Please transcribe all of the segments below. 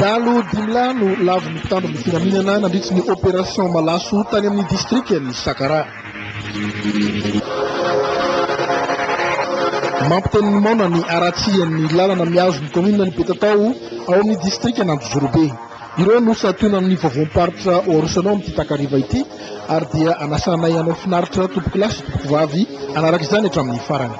Dalo dimla no lavon'ny mpitandron'ny filaminana nandritsy ny opération malaso tany amin'ny distrikty Sakara. Mampiteny maona ny aratsian'ny lalana miazo ny commune ny Betatao ao amin'ny district Anjozorobe. Ireo no satonan'ny vaovao-paritra Orosano amin'ity takariva ity ary dia anasanay anao finaritra tompoky lasy tompoky vavy anaraka izany hatramin'ny farany.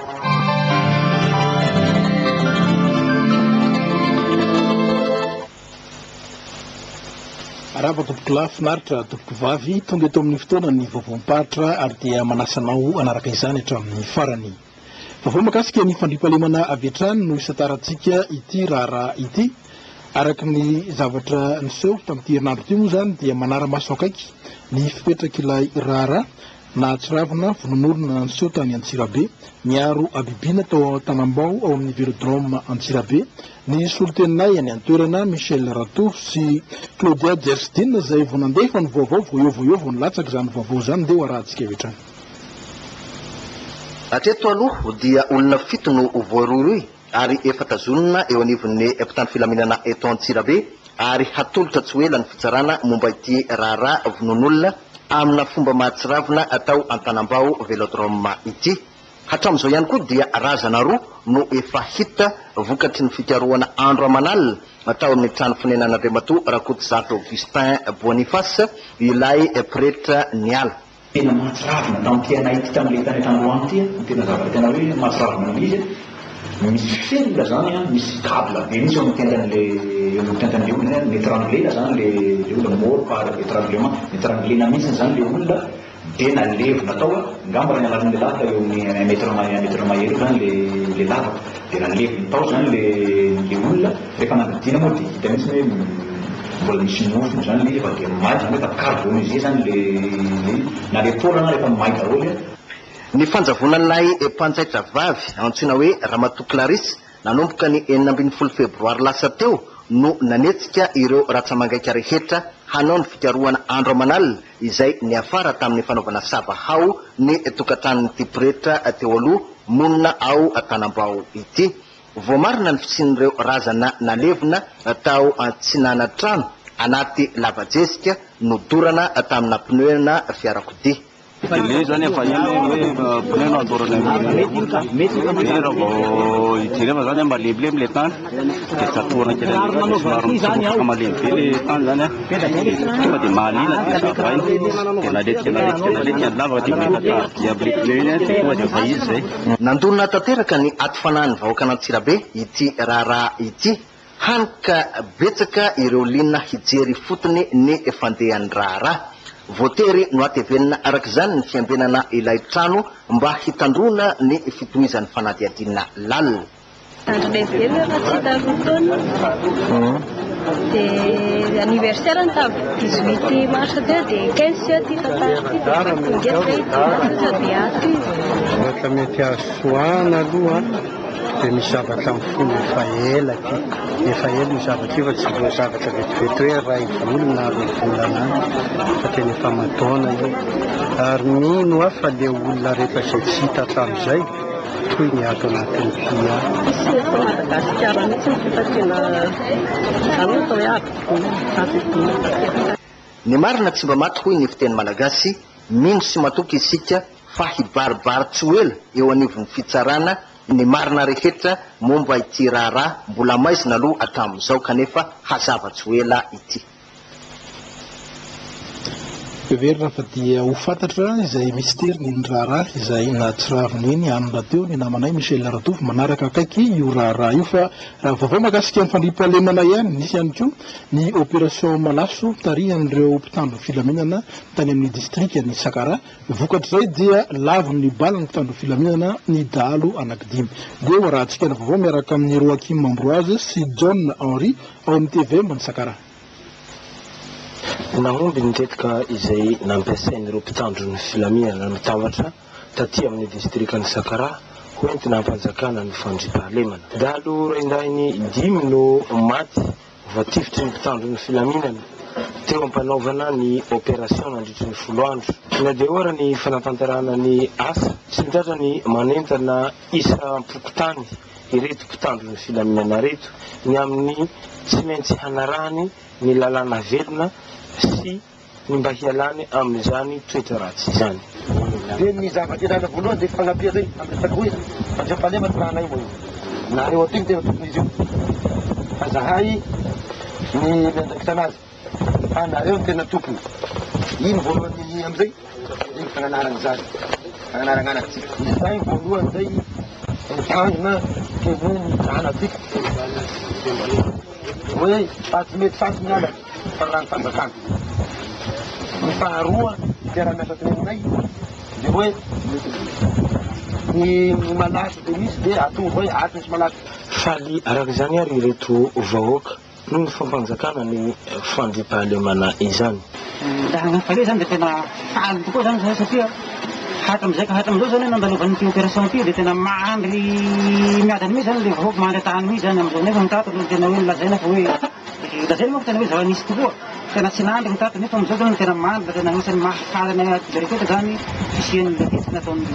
Arava tompoky lahy finaritra tompoky vavy tonga eto amin'ny fotoanan'ny vaovao-paritra ary dia manasanao anaraka izany hatramin'ny farany. Vaovao makasika ny fandriampahalemana avy hatrany no isatarantsika ity raharaha ity. Araka ny zavatra niseho tamin'ity herinandro ity moa zany dia manara-maso akaiky ny fipetrakyilay raharaha na tsiravina vononorona niseho tany Antsirabe miaro abibina tao Tanambao ao amin'ny Vélodrome Antsirabe. Ny soloteninay any an-toerana Michel Rato sy Claudia Gerstine izay vao nandefa ny vaovao voeo ny latsaka izany vaovao zany dia arahantsika hatrany. Hatreto aloha dia olona fito no voaroy ary efa tazonina eo anivon'ny mpitandro filaminana eto Antsirabe ary hatolotra tsy ela ny fitsarana momba ity raharaha vonon'olona amina fomba mahatsiravina atao Antanambao Vélodrome ity. Hatramin'izao ihany koa dia razana roa no efa hita vokatry ny fikarohana andro aman'alina atao amin'ny trano fonenan'Andriamatoa Rakotozato Augustin Boniface ilay pretra Niala. Tena mahatsiravina tamin'ity ity tamin'ilay tany Tandohany ity tena zavatra tena hoe mahatsiravina izy. Misy fenda zany misy câble be mihitsy eo tentan'le olona netranglena zany le olona mort par étranglement netranglena mihitsy zany le olona dia nalevina tao ngamba raha ny anaran'le lavaka eo amin'ny un mètre mahery zany le lavaka dia nalevina tao zany le olona rehefa nangadina moa dia hita mihitsy hoe mbola misy nofony zany le efa dia may zany hoe tapicarbonisé zany le na le taolana rehefa may daholo. Ny fanjavonanay mpanjaitra vavy antsoina hoe Ramatoa Clarisse nanomboka ny 9 febroary lasa teo no nanetsika ireo ratsamangaika rehetra hanao ny fikarohana andro aman'alina izay niafara tamin'ny fanaovana sabahao ny tokantranon'ity pretra teo aloha monina ao Tanambao ity. Voamarina ny fisin'ireo razana nalevina tao Antsinanatrano anaty lavajesika nodorana tamina pneuna fiarakodia. Le zany efa eny hoe pneu andorana raha vao ijereva zany maleblemy le tany dia satoana kely somary mitsofoka malemy be le tany zany tonga dia mahalina dia zavay dia naletika ny lavaka dia mahita diable pneu iny dia tonga dia efa izy zay. Nandonina tanteraka ny atifanan'ny vahoaka an'Antsirabe ity raharaha ity hanika betsaka ireo linina hijery fotony ny fandehan'ny raharaha. Voatery no atevenina araka izany ny fiambenana ilay trano mba hitandrona ny fitohizan'ny fanadihadiana lalina. Andro lehibe efa tsy tarotaona dia anniversaire tavy 18 mars teo dia 15 ty dia ato ohatra mety asoana aloha dia misy zavatra mifono efa ela ny zavatra io fa tsy voa zavatra vetivety hoe ray volona roa volana fa tena efa mataona io ary mino aho fa le olona rehetra izay tsy hita hatramin'izay toy ny ato anatin'ny pia. Misy efa Madagasikara mihitsy ny fitafiana zany atao hoe avy. Ny marina tsy mba maty hoy ny fiteny malagasy mino sy matoky isika fa hibaribary tsy ela eo anivon'ny fitsarana ny marina rehetra momba ity raharaha mbola maizina aloha hatramin'izao kanefa hazava tsy ela ity. Verina fa dia ho fantatra izay mystère ny raharaha izay natsiravina iny anona teo ny namanay Michel Ratovy manaraka akaiky io raharaha io fa raha vaovao makasika ny fandriampahalemana ihany nisy ihany koa ny opération malaso tarihan'ireo mpitandro filaminana tany amin'ny district ny Sakara. Vokatra izay dia lavon'ny bala ny mpitandro filaminana ny dahalo anankidimy. Dia ho arahantsika ny vaovao miaraka amin'ny Roakim Ambroise sy John Henry ao amin'ny TV mbany Sakara. Nahomby ny tetika izay nampiasain'ireo mpitandro ny filaminana mitambatra taty amin'ny distrikty ny Sakara hoentina hampanjakana ny fandriampahalemana. Dahalo raindainy 5 no maty voatifitry ny mpitandro ny filaminana teo ampanaovana ny opération nandritry ny 10 andro. Na dia ora ny fanatanterahana ny asa sy mitratra ny manentana isa mpokotany ireto mpitandro ny filaminana reto ny amin'ny tsy maintsy hanarany ny lalàna velona sy ny mba hialany amin'izany toetra ratsy izany. Dia ny zava-tena voalohany dia fanampia zay amresaka hoe fandrampahalema ny manay moa na eo aty tena tokony izy io fa zahay ny miandraikitra anazy anareo ny tena tokony iny voalohany amizay iny fagnanarana zany fagnanarana anatsika izay voalohany zay tangina kevony anatsika hoe fatsy mety fasy miala farany fanjakana. Ny faharoa miara-miasa tenenay dia hoe ny malaky dia misy dia atao hoe aty misy malaky. Faly arak'izany ary ireto vahoaka noho ny fampanjakana ny fandriampahalemana izany. Laha hagnafale zany dia tena faly tokoa zany zahay satria hatramin'izay ka hatramin'izao zany nandalovan'ny ty opération ty dia tena mandry miadany mihitsy zany le vahoaka mandry atahany mihitsy zany amin'izao nefa mitato tena hoe lazaina fa hoe lazaina moa tena hoe zava-nisy tokoa tena tsy nandry mitato nefa amin'izao zany tena mandry tena anisany mahafaly ny bereketa zany fisian'ny leketsy nataony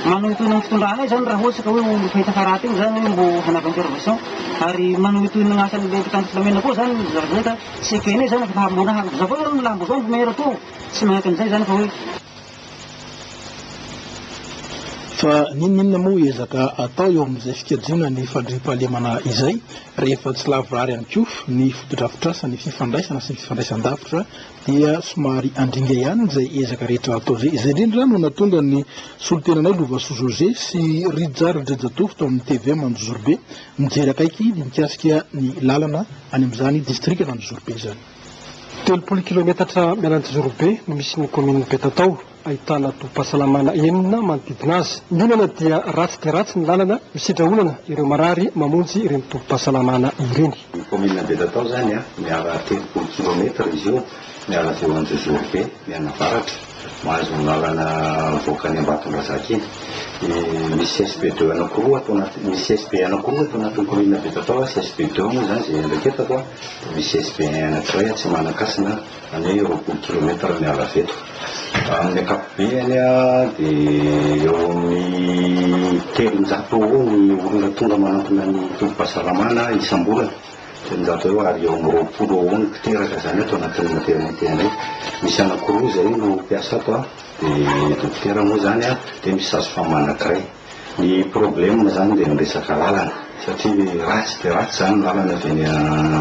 manohitoy ny fitondrana zany raha ohatsy ka hoe olo fahita faraty io zany mbo hanaova intervention ary manohitoy ny asan'le mpitandro filamena koa zany zavazaika tsy ekene zany fa mbonaha zavo zany laha mbo zao mero to tsy manaiky an'izay zany fa hoe fa ninonina moa ezaka atao eo amin'izay fikajina ny fandriampahalemana izay rehefa tsy lavorary ihany koa ny fotodrafitrasa ny fifandraisana sy ny fifandraisan-davitra dia somary andringa ihany izay ezaka rehetra atao zay izay indrindra no natonga ny solotenanay Lovaso José sy Rijary Drejatovo tao amin'ny TV Mandozorobe mijery akaiky ny mikasika ny lalana any amin'izany district Mandozorobe izany. 30 kilometatra mialan-Ndozorobe no misy ny commune Betatao ahitana tobim-pahasalamana enina manodidina azy. Ny olana dia ratsy dia ratsy ny lalana misidra olana ireo marary mamonjy ireny tobim-pahasalamana ireny. Ny commune Betatao zany miara 30 kilometra izy io miara eo Ndozorobe miana varatra mahazo ny lalana voakany Ambatondrazaka iny. Misy SB2 anankiroa atao anaty misy SB anankiroa atao anatin'ny commune Betatao sy SB2 moa zany zay andraketako misy SB1 anankiray tsy manakasina any 20 kilometra miala veto. Amin'ny ankapobeny dia eo amin'ny 300 eo ny olona tonga manampina ny tobim-pahasalamana isam-bolana 300 eo ary eo amin'ny 20 eo ny mpiteraka zany atao anatin'ny maternité anay. Misy anankiroa zay no mpiasa ato dia dokotera moa zany dia misy sage-femme anankiray. Ny problème zany dia miresaka lalana satria ratsy dia ratsy zany lalana avy any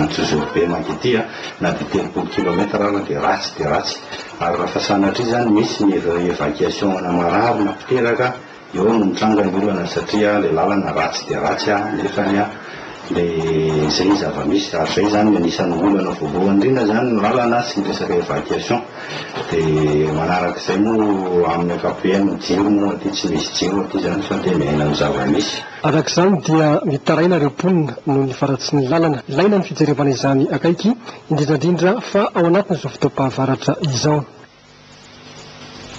Ndozorobe mankety na dia 30 kilometra lalana dia ratsy ary raha fa sanatria zany misy ny évacuation ana marary na mpiteraka eo no mitranga ny olana satria le lalana ratsy dia ratsy nefany le zay zava-misy ary zay zany anisan'ny olana voalohany indrindra zany ny lalana sy ny resaka évacuation dia manarak'izay moa amin'ny ankapobeny jiro moa aty tsy misy jiro aty zany fa dia miaina amin'ny zava-misy. Arak'izany dia mitaraina ireo mponina noho ny faratsy ny lalana. Ilaina ny fijerevana izany akaiky indrindrandrindra fa ao anatin'izao fotoam-pahavaratra izao.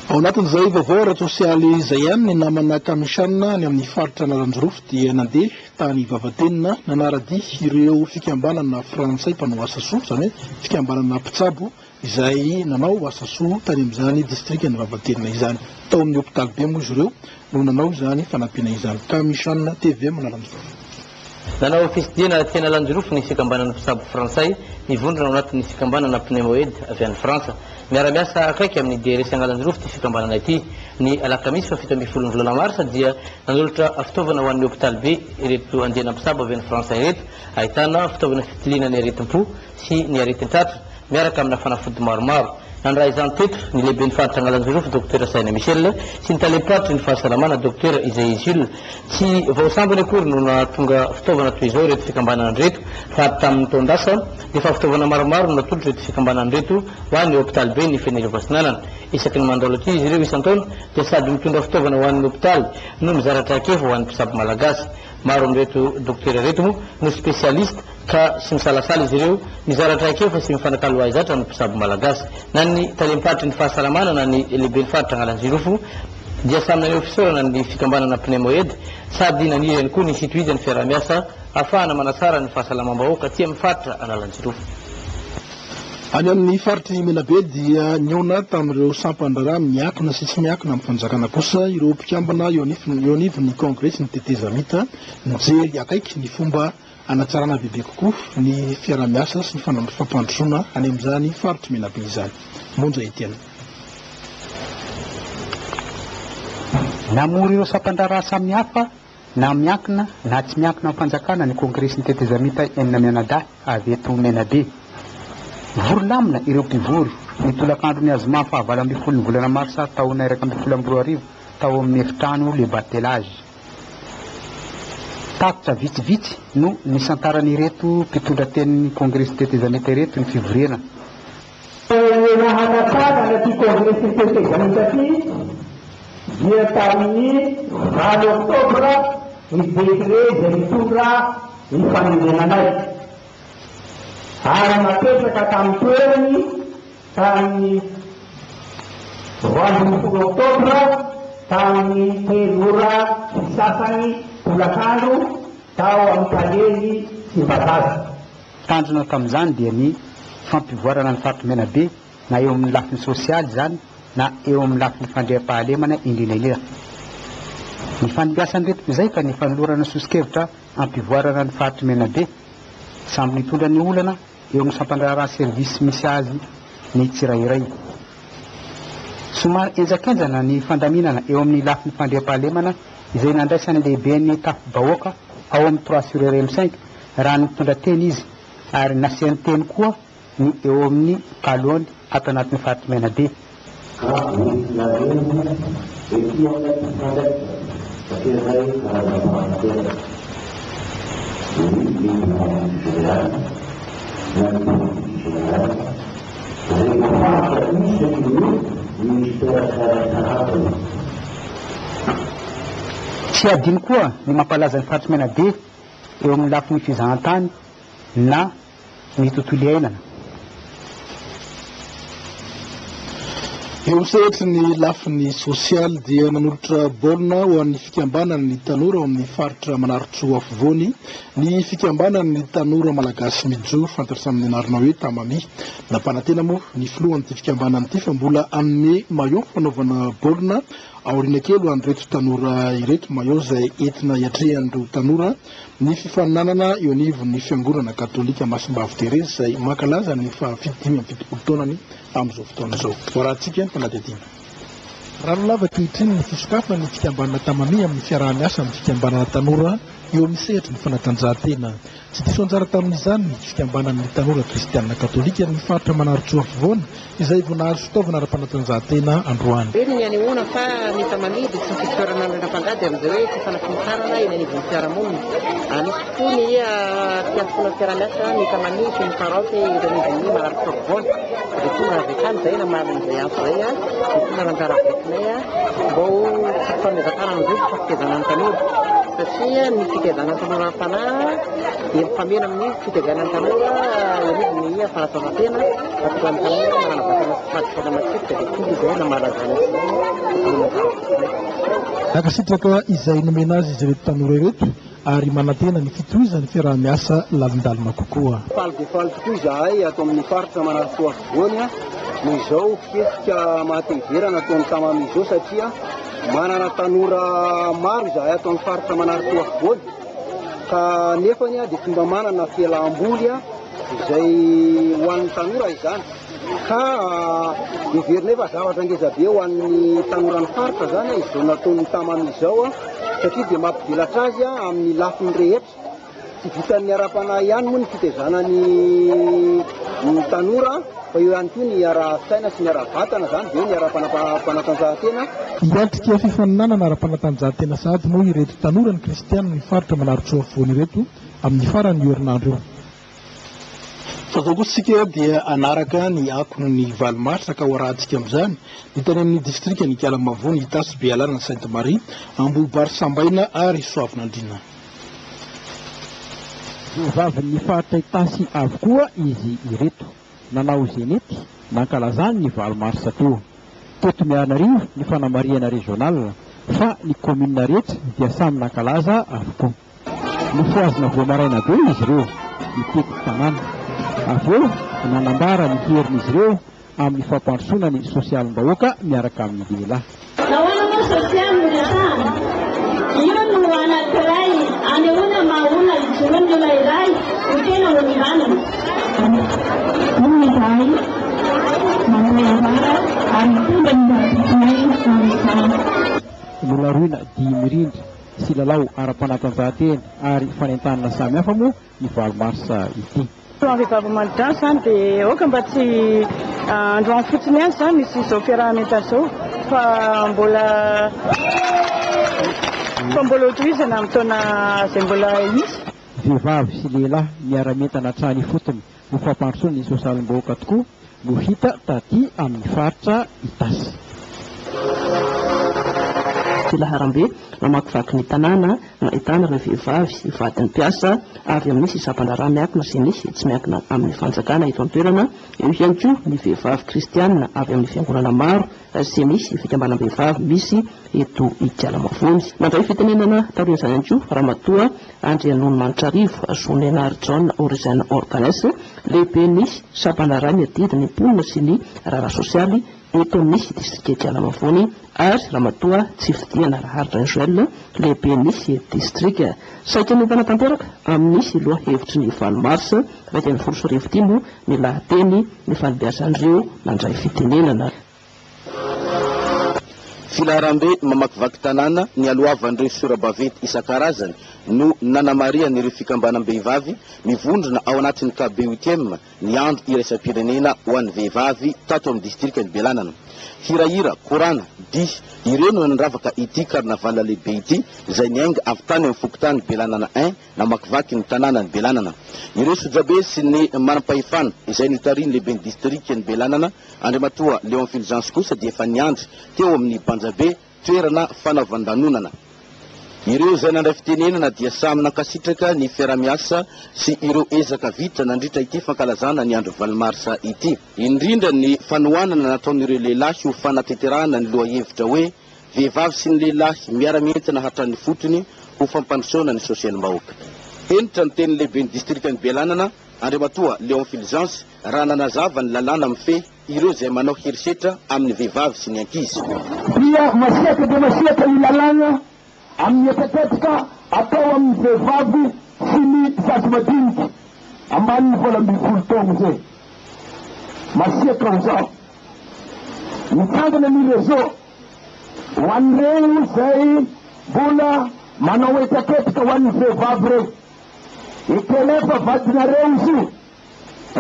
Ao anatin'izay vaovao ara-tsosialy izay ihany ny namana kamisana ny amin'ny faritra Analanjorofo dia nandeha tany Vavantenina nanarady ireo fikambanana frantsay mpanao asa soa zany hoe fikambanana mpitsabo izay nanao asa soa tany amin'izany district ny Vavantenina izany tao amin'ny hôpitaly be moa izy ireo no nanao izany fanampiana izany. Kamisana TV Analanjorofo. Nanao fisidina teny Analanjorofo ny fikambanana mpitsabo frantsay nivondrona ao anatin'ny fikambanana pneumoed avy any Frantsa. Miara-miasa akaiky amin'ny DRS Analanjorofo ty fikambanana ity ny alakamisy fa 17 volana marsa dia nanolotra fitaovana ho an'ny hôpitaly be ireto andihana mpitsabo avy any Frantsa ireto ahitana fitaovana fitiliana ny aretim-po sy ny aretin-tratra miaraka amina fanafody maromaro. Nandray izany teto ny lehiben'ny faritra Analanjorofo Dr Saina Michel sy ny talepatry ny fahasalamana Dr Isaïe Jules. Tsy vaosambany akory no natonga fitaovana toy izao reto fikambanana reto fa tamin'ny taondasa efa fitaovana maromaro no natolotra reto fikambanana reto ho an'ny hôpitaly be ny Fenerivoasinanana. Isaky ny mandalo aty izy ireo isan-taona dia sady mitondra fitaovana ho an'ny hôpitaly no mizaratra akefa ho an'ny mpitsabo malagasy. Maro amin'ireto dokotera reto moa no spesialista ka sy misalasala izy ireo mizaratra akefa sy mifanakalo aizatra ny mpitsabo malagasy. Na ny talempatry ny fahasalamana na ny lehiben'ny faritra Analanjorofo dia samy naneo fisaorana ny fikambanana pneumoed sady naniry ihany koa ny situidy ny fiarah-miasa ahafahana manasara ny fahasalamam-bahoaka aty amin'ny faritra Analanjorofo. any amin'ny faritry Menabe dia niona tamin'ireo sampandrara miakina sy tsy miakina amin'ny fanjakana kosa ireo mpikambana eo anivon'ny congrès ny tetezamita mijery akaiky ny fomba anatsarana bebe kokoa ny fiaramiasa sy ny fampandrosoana any amin'izany faritry Menabe izany. Monja Etienne. Namory ireo sampandrara samihafa na miakina na tsy miakina amin'ny fanjakana ny congrès ny tetezamita enina mianadahy avy eto Menabe. Vory lamina ireo mpivory nitolakandro ny azoma fahavala ambin'ny folo ny volana marsa taona 2012 tao amin'ny efitrano le batelage. Takitra vitsivitsy no nisantarany ireto mpitondra tenin'ny congrès tetezamita ireto ny fivoriana. Nahanatana ty congrès tetezamita ty dia tamin'ny 20 oktobra ny dekret zay mitondra ny famonjenanay. Ary napetraka tamin'ny toerany tamin'ny 20 oktobra tamin'ny 3 ora sasany tolakandro tao amin'ny paleny Simbatazy. Tanjona tamin'izany dia ny fampivoarana ny faritry Menabe na eo amin'ny lafiny sosialy zany na eo amin'ny lafiny fandriam-pahalemana indrindra. Ny fanimbiasany reto izay ka ny fanolorana sosikevitra ampivoarana ny faritry Menabe samby nitondra ny olana eo amin'ny sampandrara servisy misy azy ny tsirairay. Somary enjakenjana ny fandaminana eo amin'ny lafiny fandriam-pahalemana izay nandraisany lehibe ny tafi-bahoaka ao amin'ny 3/5 raha nitondra teny izy ary nasiany teny koa ny eo amin'ny kalony ato anatin'ny faritry Menabe. Tsy adino koa ny mampalaza ny faritry Menabe eo amin'ny lafiny fizahan-tany na ny tontolo iainana. Eo sehatra ny lafiny sosialy dia nanolotra baolina ho an'ny fikambanany ny tanora ao amin'ny faritra Manaritsoa afovoany. Ny fikambanany ny tanora malagasy mijo fantatry amin'ny anarana hoe Tamami. Nampanantena moa ny filohan'ity fikambanany ity fa mbola anome maillot fanaovana baolina aoriana kely ho an'ireto tanora ireto, maillot izay entina hiatrehan'ireo tanora ny fifaninanana eo anivon'ny fiangonana katolika Masimbavy Tereza izay mankalaza ny fahafitimy amin'ny fitopolo taonany amin'izao fotoana izao. Voarantsika ny fanadihadiana. Rano lava ankehitriny ny fisokafana ny fikambanana Tamami amin'ny fiaraha-miasa amin'ny fikambanana tanora eo amin'ny sehatra ny fanatanjahantena. Tsy diso anjara tamin'izany ny fikambanan'ny tanora kristianina katolika ny faritra Manaritsoa afovoany izay vao nahazo fitaovana ara-panatanjahantena androany. Reny ny anehoana fa ny Tamami dia tsy fitoerana andrana-pangady amin'izay hoe tsy fanafitarana eny anivon'ny fiarahamonina. Anisy koa ny fiantsona fiaraha-miasa ny Tamami sy ny paroky anivon'ny Manaritsoa afovoany. Dia tonga avy akany izay namarina izay antso izay dia tonga nanjara betinay mba ho famezatarana izay fafikezana ny tanora. Satria ny fikezana ny tanora am-panahy dia mifamena amin'ny fikezana ny tanora anivon'ny fanatanjahantena atokany tanora manana vatana sy fadisana matetika dia tonga izay namalazana Nakasitraka izay nomena azy izy ireto tanora ireto ary manantena ny fitohizan'ny fiaraha-miasa lalindalina kokoa. Faly dia faly tokoa izahay ato amin'ny faritra Manaritsoa afovoany noho izao fihesika mahateverana ataon'ny Tamami izao satria manana tanora maro izahay ato amin'ny faritra Manaritsoa afovoany ka nefany dia tsy mba manana fialam-boly izay ho an'ny tanora izany ka heverina efa zavatra ngezabe ho an'ny tanora ny faritra zany izao nataon'ny Tamami izao satria dia mampivelatra azy amin'ny lafiny rehetra. Tsy vitan'ny ara-panahy ihany moa ny fitezanany ny tanora fa eo ihany koa ny ara-saina sy ny ara-vatana zany dia ny ara-panatanjahantena. Hiantrika fifaninanana ara-panatanjahantena sahady moa ireto tanora ny kristianina ny faritra Manaritsoa afovoany ireto amin'ny farany herinandro eo. Fazao koa sika dia anaraka ny akona ny valimaritra ka ho arahantsika amin'izany ny tany amin'ny distrika ny Kalamavony Itasy Bealana ny Sainte Marie Ambohibary Sambaina ary Soavinandrina. Vavin'ny faritra Itasy avokoa izy ireto nanao zenety nankalazany ny valimaritra teo. Teto Mianarivo ny fanamariana regional fa ny commune rehetra dia samy nankalaza avokoa. Ny foazina voamaraina be izy ireo ny teto tanàna avy eo nanambara ny herin'izy ireo amin'ny fampandrosoana ny sosialim-bahoaka miaraka amin'ny lehilahy. Nahoana moa sosialy resahana io no anankiray anehoana mahona ijoroany olona iray ho tena ho miranana hono iray manoevara ary fomba ny mapitinay samsana nolaroina dimirindra sy lalao ara-panatanjahantena ary fanentanana samy hafa moa ny valomarsa ity. Vehivavy manodràny zany dia oka mba tsy androany fotsiny ihany zany misy izao fiaraha-mientana izao fa mbola hotohizana amin'ny taona izay mbola misy. Vehivavy sy lehilahy miara-mientana hatrany fotony ho fampandrosoana ny sosialim-bahoaka tokoa no hita taty amin'ny faritra Itasy. Filaharam-be namakivaky ny tanàna na ahitana ireo vehivavy ivadiny mpiasa avy amin'nisy isam-pandraraha miakina sy nisy tsy miakina amin'ny fanjakana eto an-toerana. Eo ihany koa ny vehivavy kristianina avy amin'ny fiangonana maro sy misy fikambanam-behivavy misy eto Idialamavony. Mandray fitenenana talohan'izany ihany koa Ramatoa Andrianonimanitra-Rivo Zonenary John Orizana Organes lehibe ny sampandraraha miadidi ny mponina sy ny raharaha sosialy eto amin'ny distrika Idialamavony ary Ramatoa Tsifidiana Raharitra Joel lehibe ny distrika. Saika ny mpanatanteraka amin'nisy loha hevitry ny valomarsa raika ny folo sy arivo dimy ny lahateny ny fanibeazan'ireo nandray fitenenana. Filaharam-be mamakivaky tanàna ny alohavan'ireo sora-baventy isan-karazany no nanamaria n'ireo fikambanam-behivavy mivondrona ao anatin'ny KB8 ny andro iraisam-pirenena ho an'ny vehivavy tato amin'ny distrika ny Belanana. Hirahira, korana, dihy ireo no nanravaka ity karnavala lehibe ity izay niainga avy tany amin'ny fokotany Belanana 1 namakivaky ny tanàna ny Belanana. Ireo sojabe sy ny manam-pahefana izay notariny lehibe ny distrika ny Belanana Andriamatoa Léon Fulgence kosa dia efa niandry teo amin'ny Banjabe toerana fanaovan-danonana. Ireo izay nandray fitenenana dia samy nankasitraka ny fiara-miasa sy ireo ezaka vita nandritra ity fankalazana ny andro valomarsa ity. Indrindra ny fanohanana nataon'ireo lehilahy ho fanateterahana ny lohahevitra hoe vehivavy sy ny lehilahy miara-mientana hatrany fotony ho fampandrosoana ny sosialim-bahoaka. Enitra ny teny lehibe ny distrika ny Belanana Andriamatoa Léon Fulgence raha nanazava ny lalàna mifehy ireo izay manao herisetra amin'ny vehivavy sy ny ankizy. Dia masiaka dia masiaka ny lalàna amin'ny epetetika atao amin'ny vehivavy sy ny mpisasy madinika ambanin'ny volam-bivolo taona zay. Masiaka izao mitsangana ny réseau ho an'ireo izay mbola manao epetetika ho an'ny vehivavy reo. Ikenefa vadinareo izy io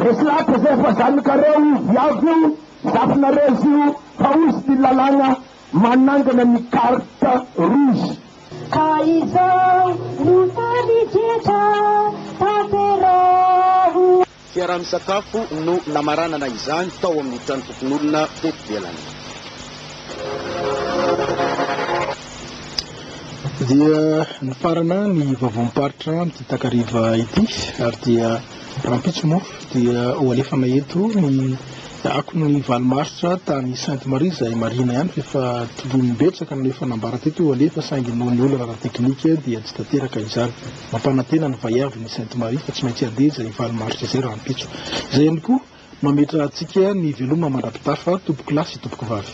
resilata zay fa zanakareo viavy io zafinareo izy io fa ozy ny lalàna manangana ny carte rouge. Ka izao no talijetra tanteraho. Fiaraha-misakafo no namaranana izany tao amin'ny trano tokon'olona teto Belana. Dia ny farana ny vavomparitra amin'ity takariva ity ary dia rampitso moa dia ho alefana eto ny ako ny valomaritra tany Sainte Marie izay marina ihany fefa tolony betsaka no efa nambara teto ho alefa saingy nohon'ny olona raha teknika dia tsy tanteraka izany mampanantena ny vaiavy ny Sainte Marie fa tsy maintsy andeha izay valomaritra izay rampitso. Izay ihany koa mametra antsika ny veloma mandrapitafa tompoko lahy sy tompoko vavy.